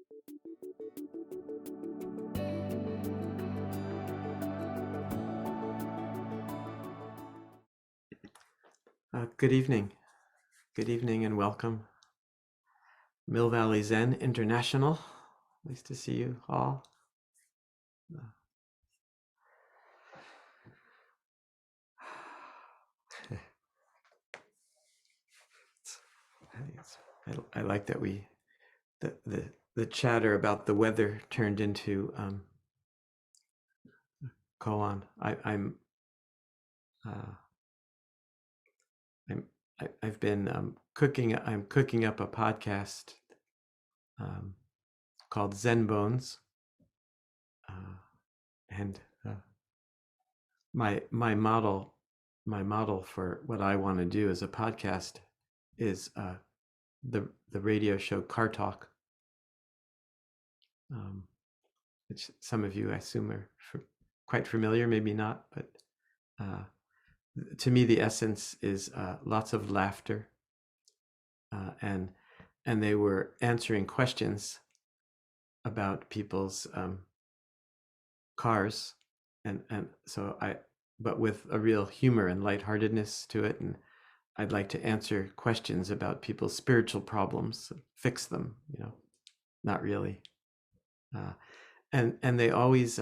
Good evening. Good evening and welcome. Mill Valley Zen International. Nice to see you all. I like that the chatter about the weather turned into koan. I've been cooking. I'm cooking up a podcast called Zen Bones, and my model for what I want to do as a podcast is the radio show Car Talk, which some of you I assume are quite familiar, maybe not, but to me the essence is lots of laughter, and they were answering questions about people's cars, and so but with a real humor and lightheartedness to it, and I'd like to answer questions about people's spiritual problems, fix them, not really. And they always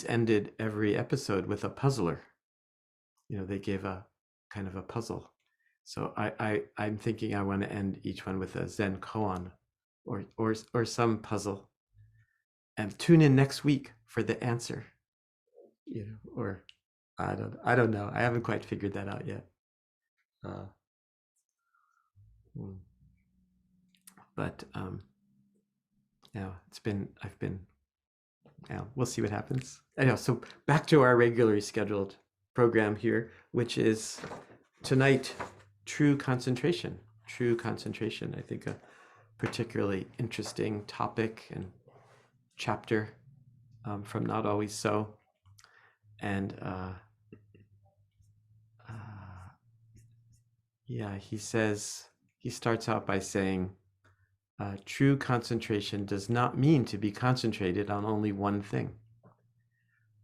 ended every episode with a puzzler. They gave a kind of a puzzle. So I'm thinking I want to end each one with a Zen koan or some puzzle. And tune in next week for the answer. Or I don't know. I haven't quite figured that out yet. But we'll see what happens. Anyhow, so back to our regularly scheduled program here, which is tonight, true concentration. True concentration, I think a particularly interesting topic and chapter from Not Always So. And he starts out by saying, true concentration does not mean to be concentrated on only one thing.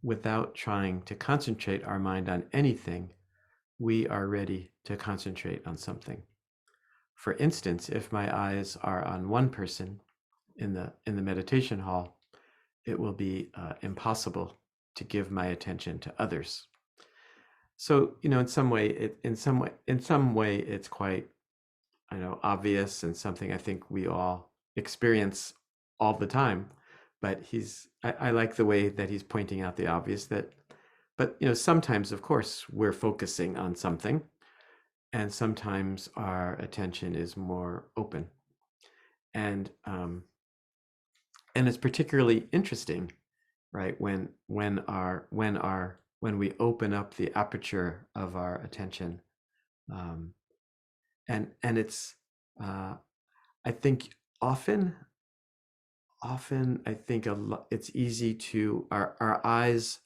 Without trying to concentrate our mind on anything, we are ready to concentrate on something. For instance, if my eyes are on one person in the meditation hall, it will be impossible to give my attention to others. So, in some way, it's quite, obvious, and something I think we all experience all the time. But I like the way that he's pointing out the obvious, but sometimes, of course, we're focusing on something, and sometimes our attention is more open, and it's particularly interesting, right? When we open up the aperture of our attention, and it's I think often I think it's easy to our eyes.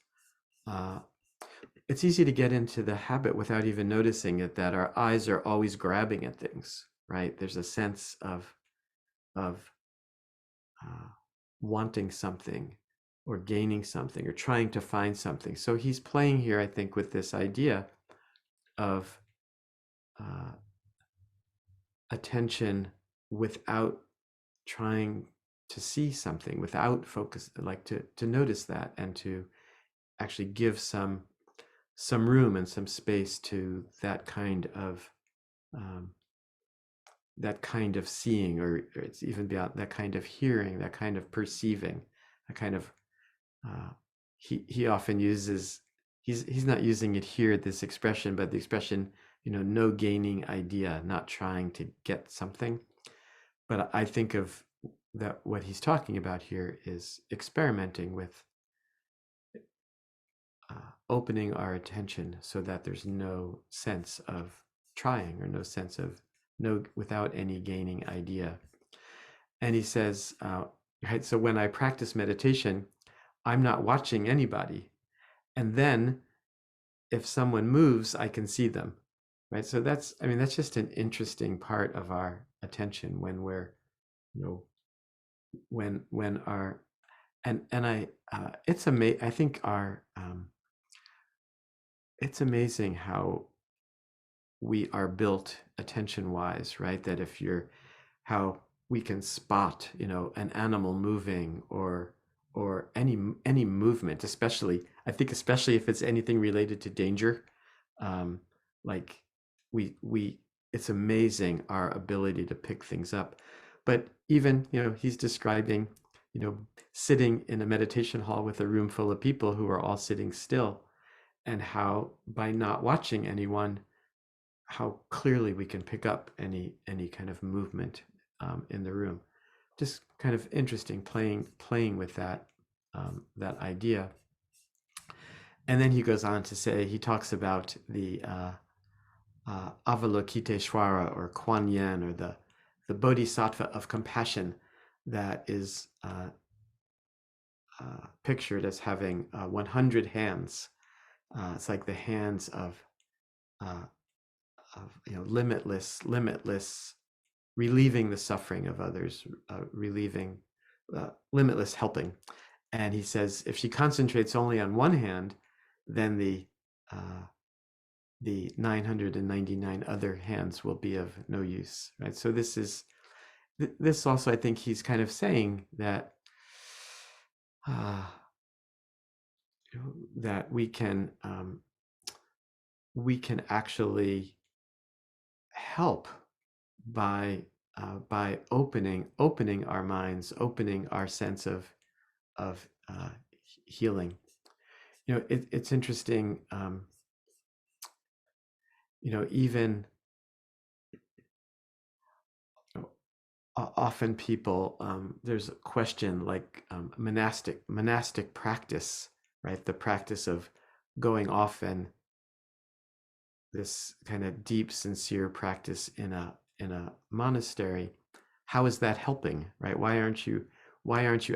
It's easy to get into the habit without even noticing it, that our eyes are always grabbing at things, right? There's a sense of wanting something or gaining something or trying to find something. So he's playing here, I think, with this idea of attention without trying to see something, without focus, like to notice that, and to actually give some room and some space to that kind of seeing, or it's even beyond that kind of hearing, that kind of perceiving, a kind of he often uses, he's not using it here, this expression, but the expression, no gaining idea, not trying to get something. But I think of that, what he's talking about here is experimenting with opening our attention so that there's no sense of trying, or no sense of without any gaining idea. And he says, right, so when I practice meditation, I'm not watching anybody. And then if someone moves, I can see them, right? So that's just an interesting part of our attention when we're, when our and I it's I think our it's amazing how we are built attention wise, right? That if you're how we can spot, an animal moving or any movement, especially I think especially if it's anything related to danger, um, like we it's amazing our ability to pick things up. But even, he's describing, you know, sitting in a meditation hall with a room full of people who are all sitting still, and how by not watching anyone, how clearly we can pick up any kind of movement in the room. Just kind of interesting playing with that idea. And then he goes on to say, he talks about the Avalokiteshvara or Kuan Yin, or the Bodhisattva of compassion, that is pictured as having 100 hands. It's like the hands uh, limitless, relieving the suffering of others, relieving limitless helping. And he says if she concentrates only on one hand, then the 999 other hands will be of no use, right? So this also, I think he's kind of saying that uh, that we can actually help by opening our minds, opening our sense of healing. It's interesting. Even often people, there's a question like monastic practice, right? The practice of going off and this kind of deep, sincere practice in a monastery. How is that helping, right? Why aren't you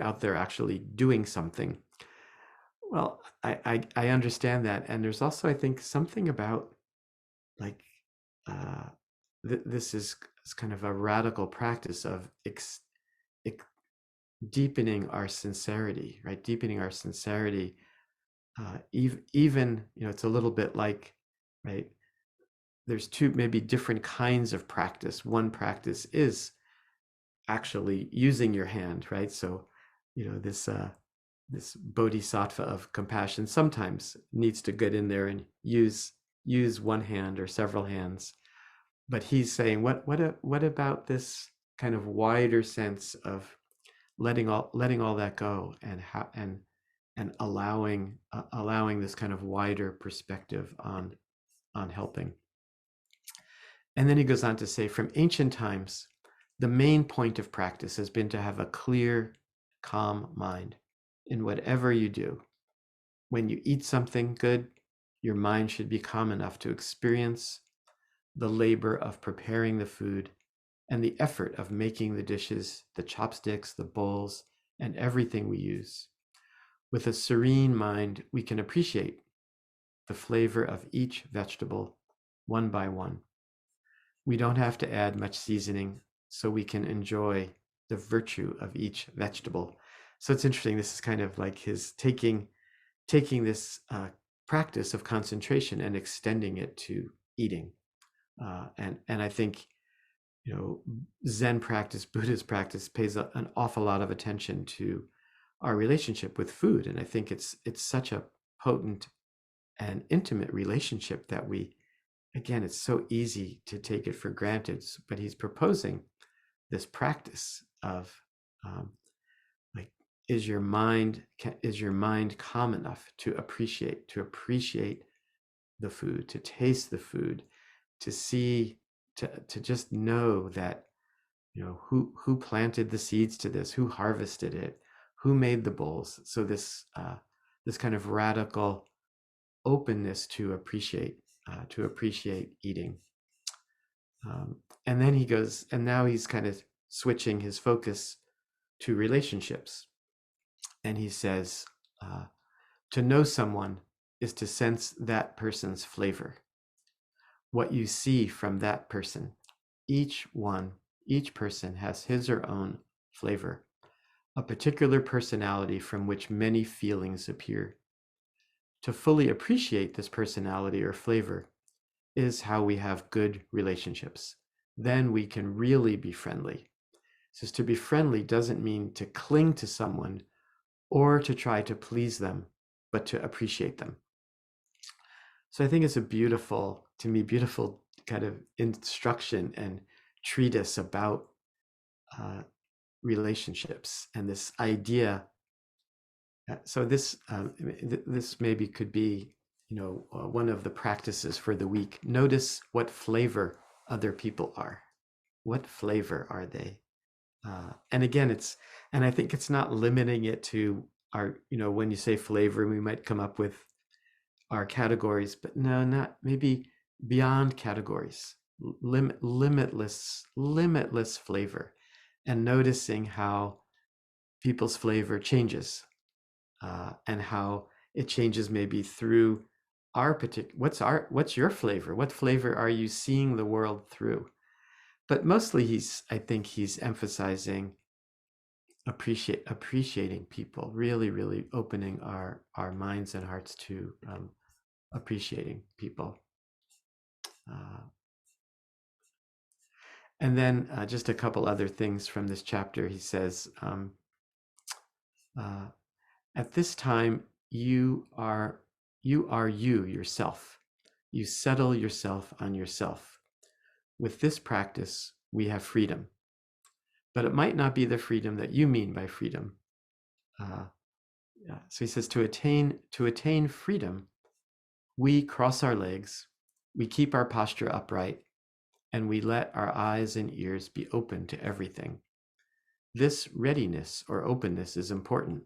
out there actually doing something? Well, I understand that, and there's also, I think, something about like uh, this is kind of a radical practice of ex- deepening our sincerity, right? Deepening our sincerity. Even, it's a little bit like, right? There's two maybe different kinds of practice. One practice is actually using your hand, right? So, this bodhisattva of compassion sometimes needs to get in there and use one hand or several hands. But he's saying, what about this kind of wider sense of letting all that go, and how and allowing this kind of wider perspective on helping. And then he goes on to say, from ancient times, the main point of practice has been to have a clear, calm mind in whatever you do. When you eat something good, your mind should be calm enough to experience the labor of preparing the food and the effort of making the dishes, the chopsticks, the bowls, and everything we use. With a serene mind, we can appreciate the flavor of each vegetable one by one. We don't have to add much seasoning, so we can enjoy the virtue of each vegetable. So it's interesting. This is kind of like his taking this practice of concentration and extending it to eating. And I think, Zen practice, Buddhist practice pays an awful lot of attention to our relationship with food, and I think it's such a potent and intimate relationship that again, it's so easy to take it for granted. But he's proposing this practice of like, is your mind calm enough to appreciate the food, to taste the food, to see, to just know that, who planted the seeds to this, who harvested it, who made the bowls. So this kind of radical openness to appreciate eating. And then he goes, and now he's kind of switching his focus to relationships. And he says, to know someone is to sense that person's flavor, what you see from that person. Each person has his or own flavor. a particular personality from which many feelings appear. To fully appreciate this personality or flavor is how we have good relationships. Then we can really be friendly. Says to be friendly doesn't mean to cling to someone or to try to please them, but to appreciate them. So I think it's a beautiful, to me, beautiful kind of instruction and treatise about relationships and this idea. So this maybe could be, one of the practices for the week. Notice what flavor other people are. What flavor are they? And again, and I think it's not limiting it to our, when you say flavor, we might come up with our categories, but no, not maybe beyond categories, limitless flavor, and noticing how people's flavor changes, and how it changes maybe through our particular, what's your flavor? What flavor are you seeing the world through? But mostly I think he's emphasizing appreciating people, really opening our minds and hearts to appreciating people. And then just a couple other things from this chapter. He says, at this time, you are you yourself. You settle yourself on yourself. With this practice, we have freedom. But it might not be the freedom that you mean by freedom. So he says, to attain freedom, we cross our legs, we keep our posture upright, and we let our eyes and ears be open to everything. This readiness or openness is important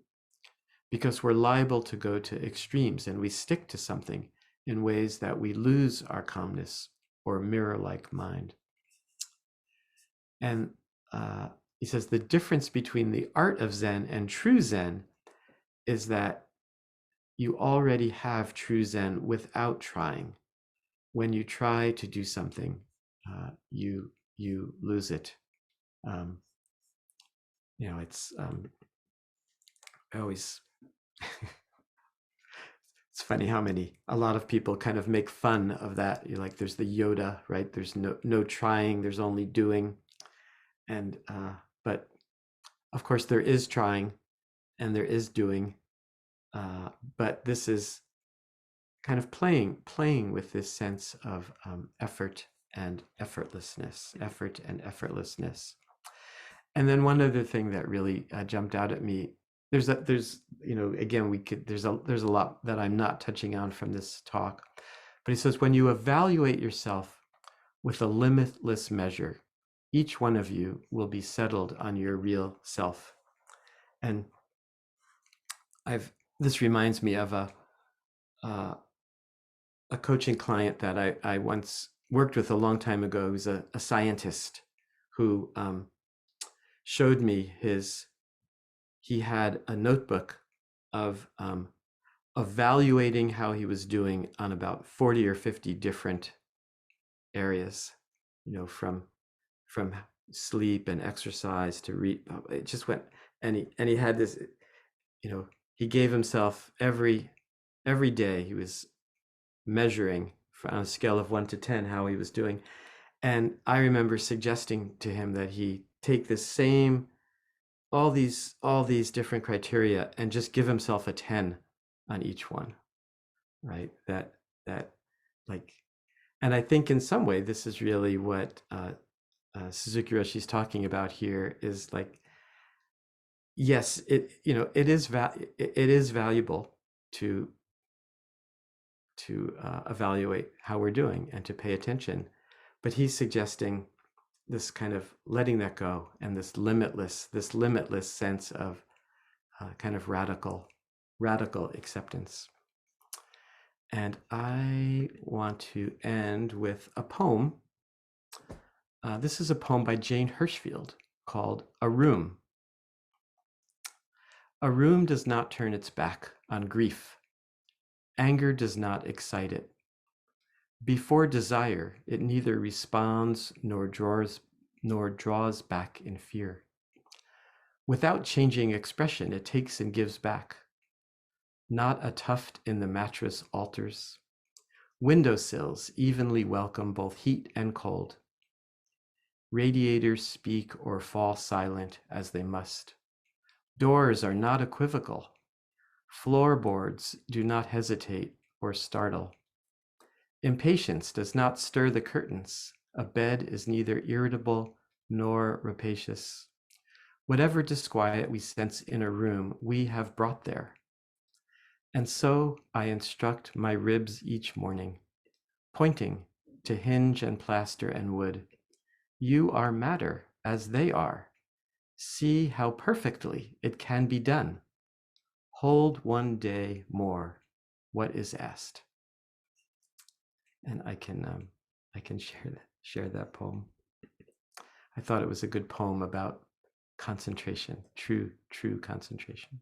because we're liable to go to extremes and we stick to something in ways that we lose our calmness or mirror-like mind. And he says the difference between the art of Zen and true Zen is that you already have true Zen without trying. When you try to do something, you lose it. It's always it's funny how a lot of people kind of make fun of that. You're like, there's the Yoda, right? There's no trying, there's only doing. And but of course there is trying and there is doing, but this is kind of playing with this sense of effort and effortlessness. And then one other thing that really jumped out at me, there's again, there's a lot that I'm not touching on from this talk, but he says, when you evaluate yourself with a limitless measure, each one of you will be settled on your real self. And this reminds me of a coaching client that I once worked with a long time ago. He was a scientist who showed me he had a notebook of evaluating how he was doing on about 40 or 50 different areas, from sleep and exercise to read. It just went, and he had this, he gave himself every day, he was measuring on a scale of 1 to 10 how he was doing. And I remember suggesting to him that he take all these different criteria and just give himself a 10 on each one, right? That like, and I think in some way this is really what Suzuki Roshi's talking about here, is like, yes, it is valuable to evaluate how we're doing and to pay attention, but he's suggesting this kind of letting that go and this limitless sense of kind of radical acceptance. And I want to end with a poem. This is a poem by Jane Hirschfield called A Room. A room does not turn its back on grief. Anger does not excite it. Before desire, it neither responds nor draws back in fear. Without changing expression, it takes and gives back. Not a tuft in the mattress alters. Windowsills evenly welcome both heat and cold. Radiators speak or fall silent as they must. Doors are not equivocal. Floorboards do not hesitate or startle. Impatience does not stir the curtains. A bed is neither irritable nor rapacious. Whatever disquiet we sense in a room, we have brought there. And so I instruct my ribs each morning, pointing to hinge and plaster and wood. You are matter as they are. See how perfectly it can be done. Hold one day more what is asked. And I can share that poem. I thought it was a good poem about concentration, true concentration.